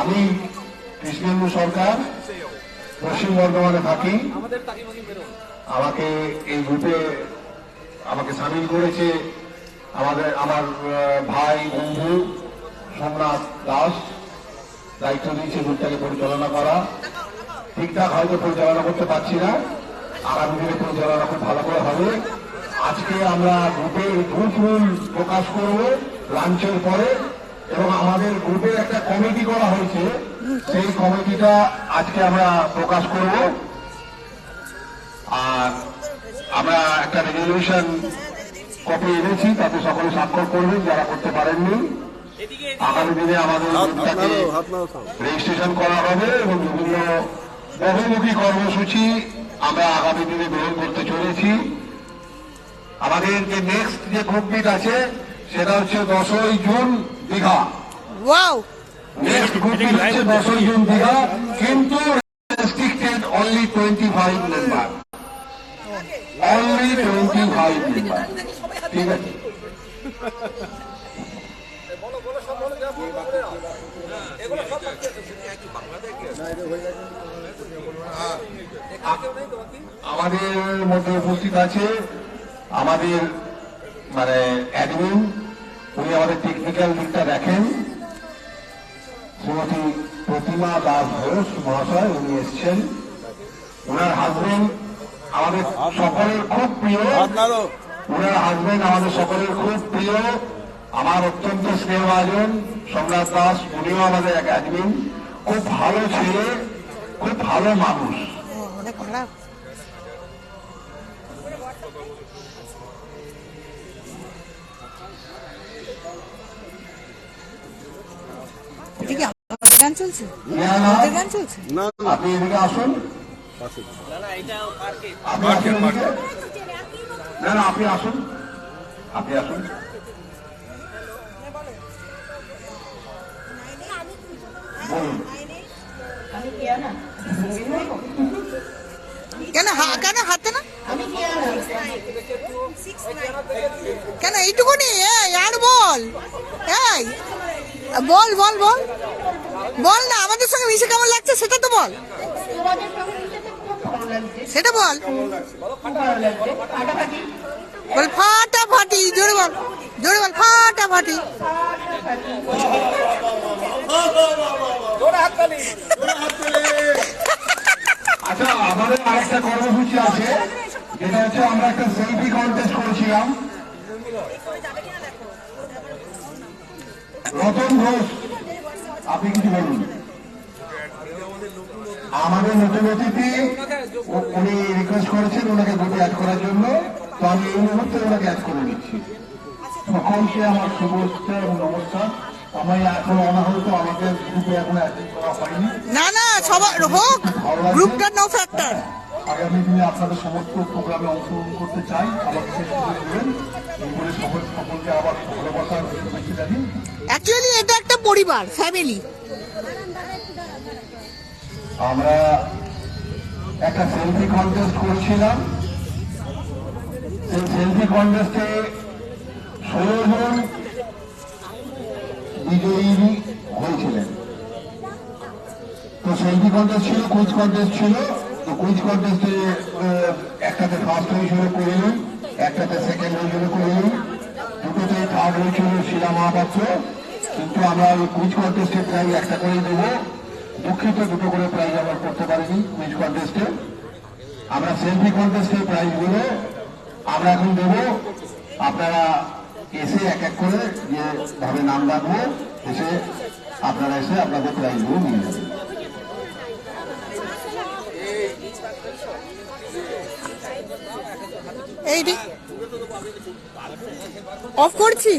আমি কৃষ্ণেন্দু সরকার, পশ্চিম বর্ধমানে থাকি। আমাকে এই গ্রুপে সামিল করেছে আমার ভাই বন্ধু সোমনাথ দাস। দায়িত্ব দিয়েছে গ্রুপটাকে পরিচালনা করা। ঠিকঠাক হয়তো পরিচালনা করতে পারছি না, আগামী দিনে পরিচালনা খুব ভালো করে হবে। আজকে আমরা গ্রুপের গ্রুপ রুল প্রকাশ করব লাঞ্চের পরে, এবং আমাদের গ্রুপের একটা কমিটি করা হয়েছে, সেই কমিটিটা আজকে আমরা প্রকাশ করব। আর আমরা একটা রেজলিউশন কপি এনেছি, তাতে সকলে স্বাক্ষর করবেন যারা করতে পারেননি। আগামী দিনে আমাদের গ্রুপটাকে রেজিস্ট্রেশন করা হবে এবং বিভিন্ন বহুমুখী কর্মসূচি আমরা আগামী দিনে গ্রহণ করতে চলেছি। আমাদের যে নেক্সট যে গ্রুপ মিট আছে সেটা হচ্ছে 10ই June Digha. Next group meet হচ্ছে 10ই জুন দীঘা, কিন্তু restricted only 25 member, only 25 member. ঠিক আছে, আমাদের মধ্যে উপস্থিত আছে আমাদের অ্যাডমিন, উনি আমাদের টেকনিক্যাল দিকটা দেখেন, শ্রীমতী প্রতিমা দাস ঘোষ মহাশয়, উনি এসছেন। ওনার হাজবেন্ড আমাদের সকলের খুব প্রিয়, আমার অত্যন্ত স্নেহভাজন সোমনাথ দাস, উনিও আমাদের এক অ্যাডমিন। খুব ভালো ছেলে, খুব ভালো মানুষ। গান চলছে, আপনি এদিকে আসুন, আপনি আসুন, আপনি আসুন। বলুন। কেন হাতে না কেন এইটুকুনি? আর বল, বল বল বল বল না, আমাদের সঙ্গে মিশে কেমন লাগছে সেটা তো বল, সেটা বল। বল ফাটাফাটি, জোরে বল, জোরে বল, ফাটাফাটি। আচ্ছা, আমাদের আরেকটা কর্মসূচি আছে, যেটা হচ্ছে আমরা একটা সেলফি কন্টেস্ট করেছিলাম। রতন ঘোষ, আপনি কিছু বলুন। আমাদের নতুন অতিথি, উনি রিকোয়েস্ট করেছেন ওনাকে গ্রুপে অ্যাড করার জন্য, তো আমি এই মুহূর্তে ওনাকে অ্যাড করে নিচ্ছি। সকলকে আমার শুভেচ্ছা এবং নমস্কার। আমি এখন অনাহত, আমাকে গ্রুপে এখন অ্যাড করা হয়নি। না না, সবার হোক, গ্রুপটা নো ফ্যাক্টর। আগামী দিনে আপনাদের সমস্ত প্রোগ্রামে অংশগ্রহণ করতে চাই, আমাকে দেবেন। এই বলে সকলকে আবার ভালোবাসার শুভেচ্ছা জানি। অ্যাকচুয়ালি এটা একটা পরিবার, ফ্যামিলি। আমরা একটা সেলফি কন্টেস্ট করছিলাম, সেই সেলফি কন্টেস্টে 16 জন বিজয়ী হয়েছিলেন। তো সেলফি কন্টেস্ট ছিল, কুইজ কন্টেস্ট ছিল। তো কুইজ কন্টেস্টে একটাতে ফার্স্ট হয়েছিল কোহিনুর, একটাতে সেকেন্ড হয়েছিল কোহিনুর, দুটোতে থার্ড হয়েছিল শিলা মহাপাত্র। কিন্তু আমরা ওই কুইজ কন্টেস্টে প্রায় একটা করেই দেবো। দুঃখিত, দুটো করে প্রাইজ আমরা করতে পারিনি কুইজ কন্টেস্টে। আমরা সেলফি কন্টেস্টের প্রাইজগুলো আমরা এখন দেবো। আপনারা এসে এক এক করে যেভাবে নাম ডাকবো, এসে আপনারা এসে আপনাদের প্রাইজগুলো নিয়ে যাবেন। এইটি অফ করছি।